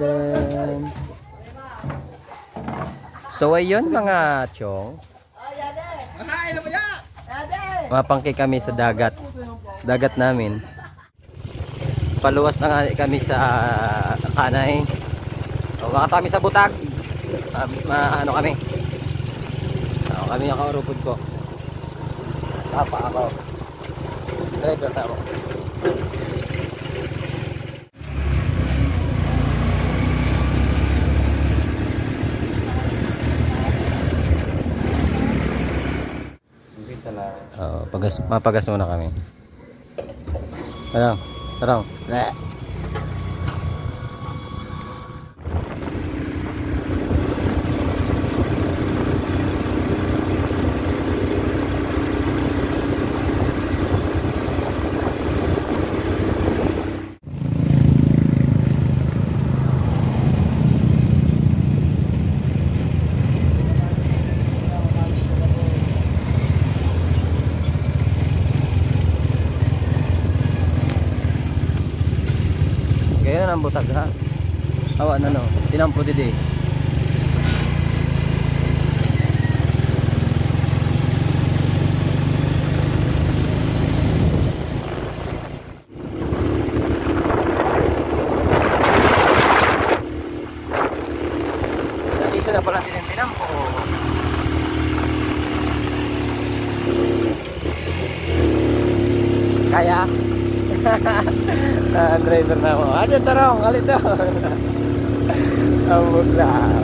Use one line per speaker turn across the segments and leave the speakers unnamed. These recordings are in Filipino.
Then, so ayun mga chong, mapangki kami sa dagat namin. Paluwas na nga kami sa kanay. So baka kami sa butag. Ano kami? Kami yung kaurupod ko. Tapa ako. Driver na ako. Mapagas muna kami. Tarong. Kaya nang butag ha. Awa na no. Tinampo didi. Isa na pala din tinampo. Kaya driver na mo. Aja tarong, alit daw. Ambog lang.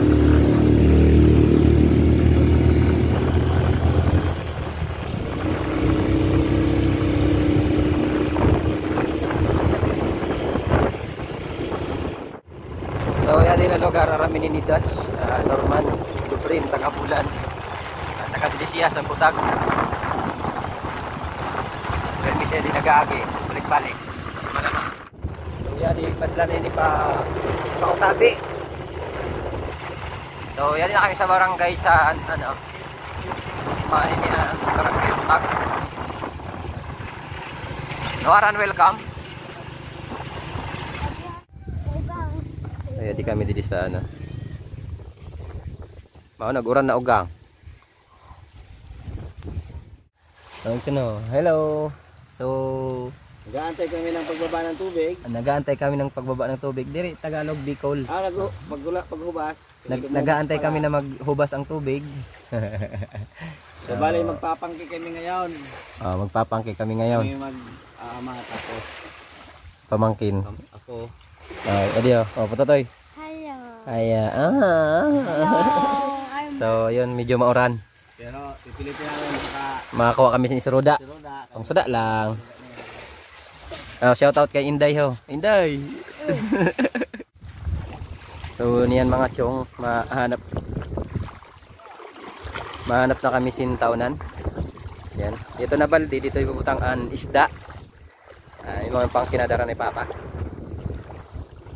So yan din ang lugar aramin ni Dutch, Norman, Dubrin, Tagapulan, Taga-Dilisia sa Butag. Permisya din nag-aagi, balik-balik. Yan di padlan ini Utabi. So yan na kami sa barangay sa ano. Maani ang barangay Butag. Nawaran welcome. Ay di kami dito sa ano. Mao naguran na ugang. Hello. So
nag-aantay kami ng pagbaba ng tubig.
Nag-aantay kami ng pagbaba ng tubig. Diri Tagalog, Bicol.
Paghubas.
Nag-aantay kami na maghubas ang tubig.
So bali magpapangki kami ngayon.
Magpapangki kami ngayon.
Kami tapos
pamangkin.
Ako.
Adio, Patotoy.
Hello.
Hello. So, yun medyo mauran.
Pero pipilitin namin
makakuha kami sa Roda. Ang suda lang. Shout out kay Inday ho. Inday. So niyan mga chong, mahanap na kami sintaunan. Yan. Dito na baldi, dito ibubutang an isda. Yung mga pang kinadara ni Papa.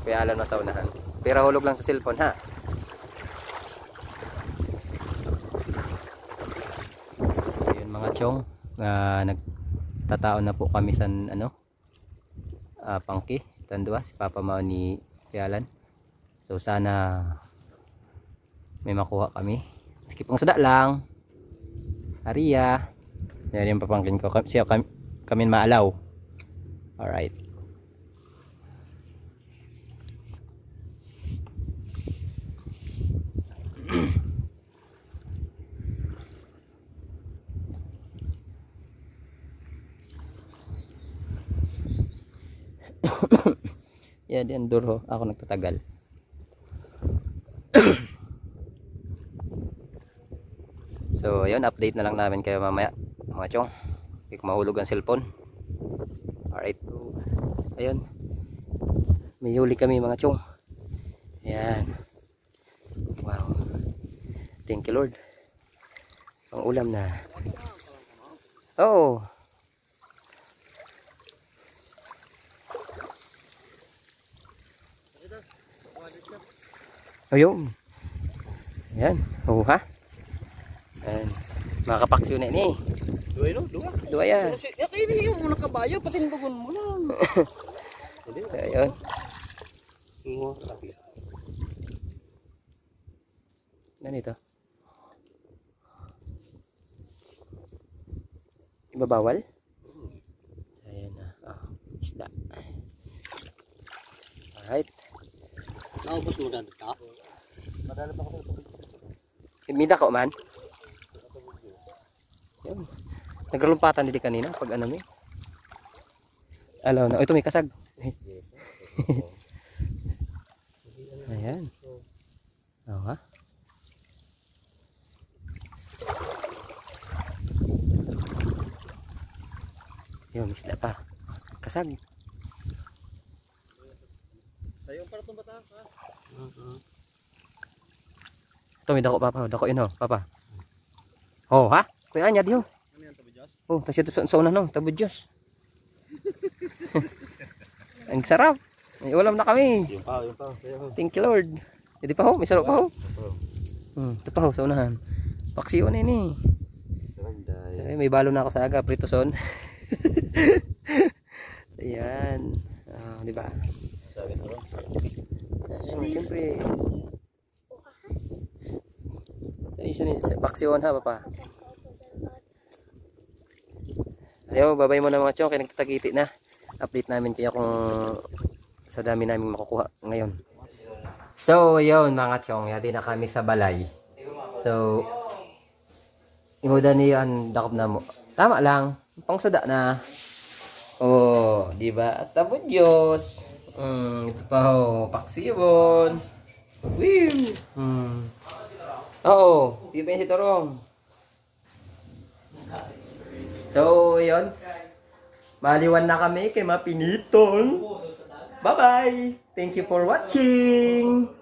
Kaya alam na sa unahan. Pero hulog lang sa cellphone ha. Ayun mga chong, nagtataon na po kami sa ano? Pangki, tandua si Papa Mao ni Pialan. So sana may makuha kami. Maski pang suda lang. Aria. Yan yung papangkin ko. Siya kami maalaw. Alright. Yan din duro ako nagtatagal. So ayun, update na lang namin kayo mamaya mga chong. Hindi ko mahulog ang cellphone. Alright. Ayun, may huli kami mga chong. Ayan. Wow, thank you Lord. Pang ulam na. Oh, ayun. Ayan, ha? Ayan, makapaksyon na ini. Dua yan.
Ini yung muna kabayo, patindugon mo lang.
Ayun. Ganito. Ibabawal? Ayan na. Isda. Alright.
Naubos mo na dito? Madala pa ako.
Imida ko man. Yun. Naglumpatan din kanina pag ano mo. Alaw na. Ito may kasag. Ayan. Ha? Yun, isda pa. Kasag.
Sayong para itong bata, ha?
Ito may dako papa. Dako yun papa. Oh ha? Kuya anyad yun.
Ano yan, tabi Diyos?
Oh, tas ito sa una no. Tabo Diyos. Ang sarap. May ulam na kami.
Yung pa.
Thank you Lord. Hindi pa ho. May sarap pa ho. Ito pa ho sa unahan. Paksiyo na yun eh. May balo na ako sa aga. Prito son. Ayan. Di ba?
Sabi ko.
Siyempre. Isa ni paksiyon ha papa. Ayaw, babay mo na mga chong. Kaya nagtatagiti na. Update namin kaya kung sa dami namin makukuha ngayon. So, yun mga chong. Yati na kami sa balay. So, imuda niyo ang dakop na mo. Tama lang. Pangsuda na. Oh, di ba? At tabo Diyos. Ito pa ho. Paksibon. Woo! Oo. Di ba yung si Torong? So, yun. Maliwan na kami kay Mapiniton. Bye-bye. Thank you for watching.